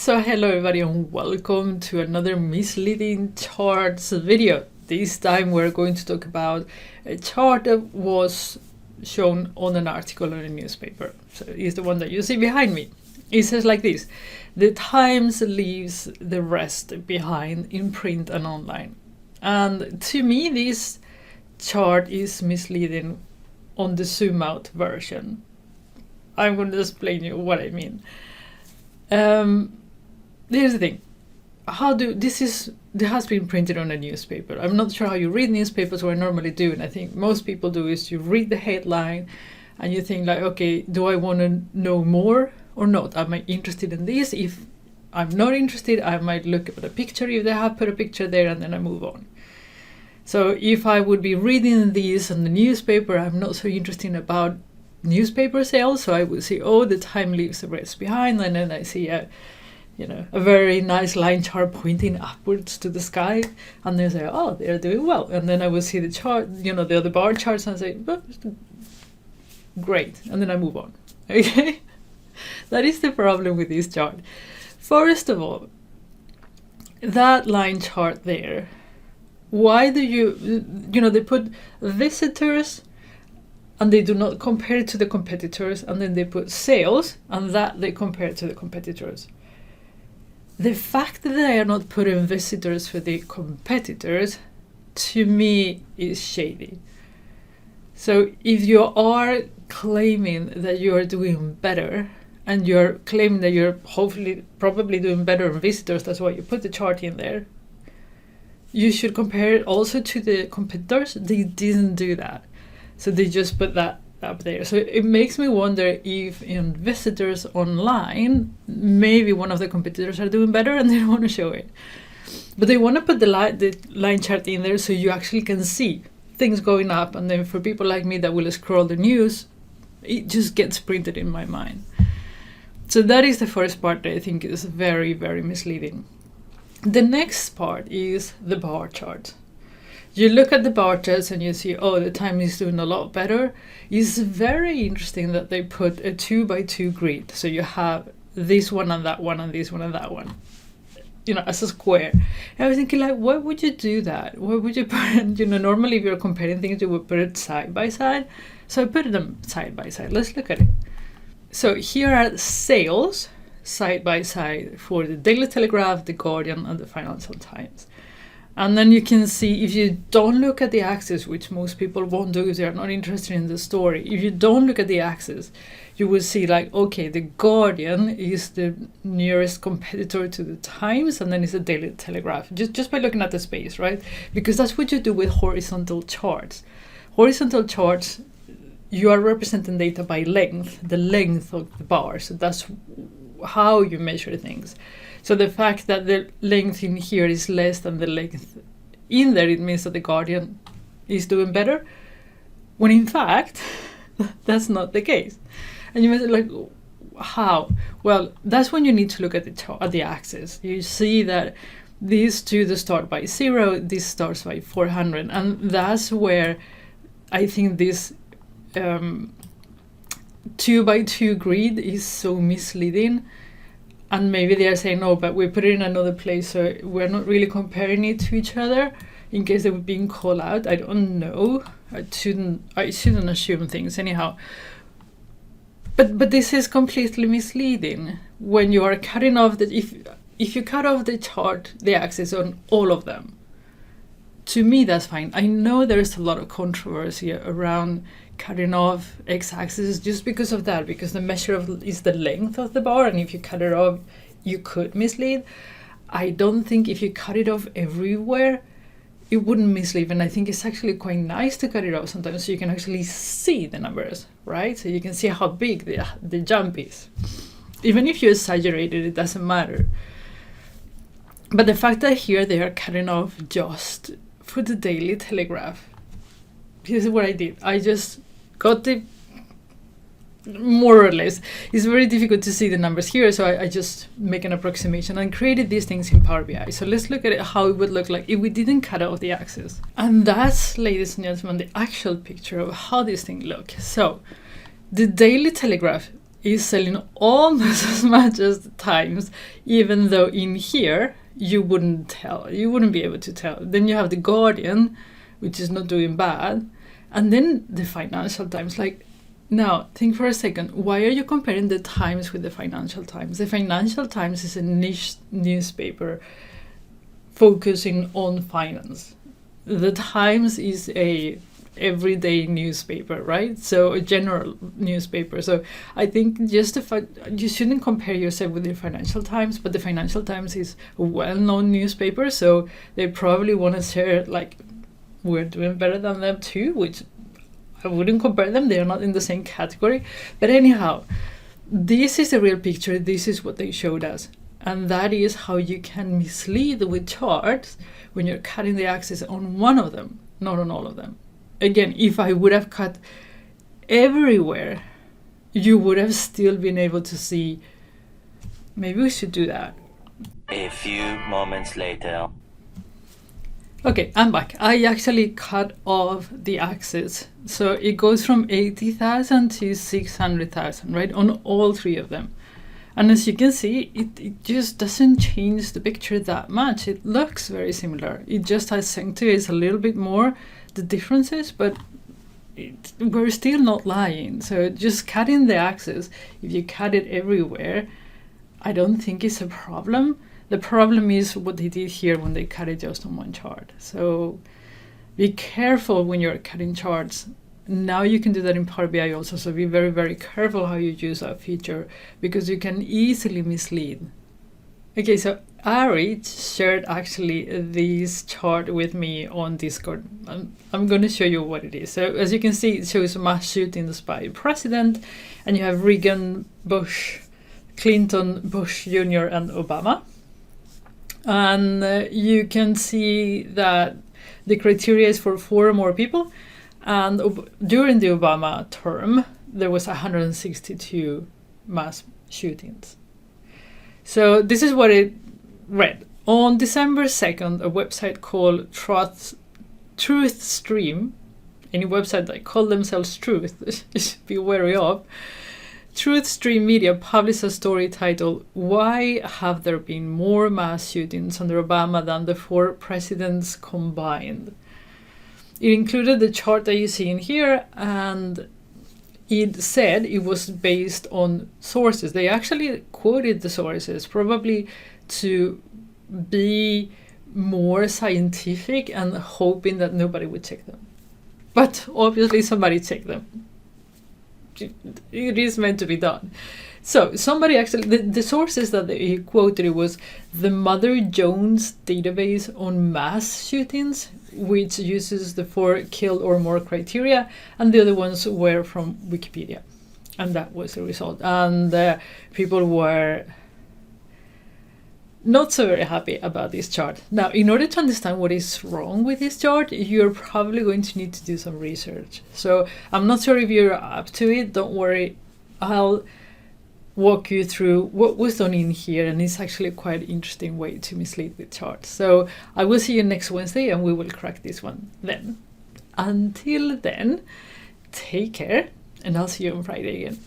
So hello everybody and welcome to another misleading charts video. This time we're going to talk about a chart that was shown on an article in a newspaper. So it's the one that you see behind me. It says like this: the Times leaves the rest behind in print and online. And to me this chart is misleading on the zoom out version. I'm going to explain you what I mean. Here's the thing. This has been printed on a newspaper. I'm not sure how you read newspapers, what I normally do, and I think most people do is you read the headline and you think like, okay, do I want to know more or not? Am I interested in this? If I'm not interested, I might look at a picture if they have put a picture there, and then I move on. So if I would be reading this on the newspaper, I'm not so interested about newspaper sales, so I would see, oh, the Time leaves the rest behind, and then I see a very nice line chart pointing upwards to the sky, and they say, oh, they're doing well. And then I will see the chart, the other bar charts, and say, oh, great, and then I move on. Okay, that is the problem with this chart. First of all, that line chart there, why do they put visitors and they do not compare it to the competitors, and then they put sales and that they compare to the competitors. The fact that they are not putting visitors for the competitors, to me, is shady. So if you are claiming that you are doing better, and you're claiming that you're probably doing better on visitors, that's why you put the chart in there, you should compare it also to the competitors. They didn't do that. So they just put that up there. So it makes me wonder if in visitors online, maybe one of the competitors are doing better and they don't want to show it. But they want to put the line chart in there so you actually can see things going up. And then for people like me that will scroll the news, it just gets printed in my mind. So that is the first part that I think is very, very misleading. The next part is the bar chart. You look at the bar charts and you see, oh, the Time is doing a lot better. It's very interesting that they put a 2x2 grid. So you have this one and that one and this one and that one, as a square. And I was thinking, like, why would you do that? Why would you put it, normally if you're comparing things, you would put it side by side. So I put them side by side. Let's look at it. So here are sales side by side for the Daily Telegraph, the Guardian, and the Financial Times. And then you can see, if you don't look at the axis, which most people won't do if they're not interested in the story, if you don't look at the axis, you will see like, okay, the Guardian is the nearest competitor to the Times, and then it's the Daily Telegraph, just by looking at the space, right? Because that's what you do with horizontal charts. Horizontal charts, you are representing data by length, the length of the bar. So that's how you measure things. So the fact that the length in here is less than the length in there, it means that the Guardian is doing better, when in fact, that's not the case. And you might say, like, how? Well, that's when you need to look at the axis. You see that these two, they start by 0, this starts by 400. And that's where I think this 2x2 grid is so misleading. And maybe they are saying, no, but we put it in another place, so we're not really comparing it to each other in case they were being called out. I don't know. I shouldn't assume things anyhow. But this is completely misleading when you are cutting off if you cut off the chart, the axis on all of them. To me, that's fine. I know there's a lot of controversy around cutting off x-axis just because of that, because the measure is the length of the bar, and if you cut it off, you could mislead. I don't think if you cut it off everywhere, it wouldn't mislead, and I think it's actually quite nice to cut it off sometimes so you can actually see the numbers, right? So you can see how big the jump is. Even if you exaggerate it, it doesn't matter. But the fact that here they are cutting off just for the Daily Telegraph, here's what I did. I just got the, more or less, it's very difficult to see the numbers here, so I just make an approximation and created these things in Power BI. So let's look at it, how it would look like if we didn't cut off the axis. And that's, ladies and gentlemen, the actual picture of how this thing looks. So the Daily Telegraph is selling almost as much as the Times, even though in here you wouldn't be able to tell. Then you have the Guardian, which is not doing bad, and then the Financial Times. Like, now think for a second, why are you comparing the Times with the Financial Times? The Financial Times is a niche newspaper focusing on finance. The Times is a everyday newspaper, right? So a general newspaper. So I think just the fact you shouldn't compare yourself with the Financial Times, but the Financial Times is a well-known newspaper, so they probably want to share like we're doing better than them too, which I wouldn't compare them. They are not in the same category. But anyhow, this is the real picture. This is what they showed us. And that is how you can mislead with charts when you're cutting the axis on one of them, not on all of them. Again, if I would have cut everywhere, you would have still been able to see. Maybe we should do that. A few moments later. Okay, I'm back. I actually cut off the axis. So it goes from 80,000 to 600,000, right? On all three of them. And as you can see, it just doesn't change the picture that much. It looks very similar. It just has accentuates a little bit more the differences, but we're still not lying. So just cutting the axis, if you cut it everywhere, I don't think it's a problem. The problem is what they did here when they cut it just on one chart. So be careful when you're cutting charts. Now you can do that in Power BI also, so be very, very careful how you use that feature because you can easily mislead. Okay, so Ari shared actually this chart with me on Discord. I'm going to show you what it is. So as you can see, it shows mass shootings by president, and you have Reagan, Bush, Clinton, Bush Jr., and Obama. And you can see that the criteria is for 4 more people. And during the Obama term, there was 162 mass shootings. So this is what it read. On December 2nd, a website called TruthStream, any website that call themselves Truth, you should be wary of, TruthStream Media published a story titled, "Why Have There Been More Mass Shootings Under Obama Than the 4 Presidents Combined?" It included the chart that you see in here, and it said it was based on sources. They actually quoted the sources, probably to be more scientific and hoping that nobody would check them. But obviously somebody checked them. It is meant to be done. So somebody actually, the sources that they quoted, it was the Mother Jones database on mass shootings, which uses the 4 killed or more criteria, and the other ones were from Wikipedia. And that was the result. And people were not so very happy about this chart. Now, in order to understand what is wrong with this chart, you're probably going to need to do some research. So I'm not sure if you're up to it. Don't worry. I'll walk you through what was done in here, and it's actually a quite interesting way to mislead with charts. So I will see you next Wednesday, and we will crack this one then. Until then, take care, and I'll see you on Friday again.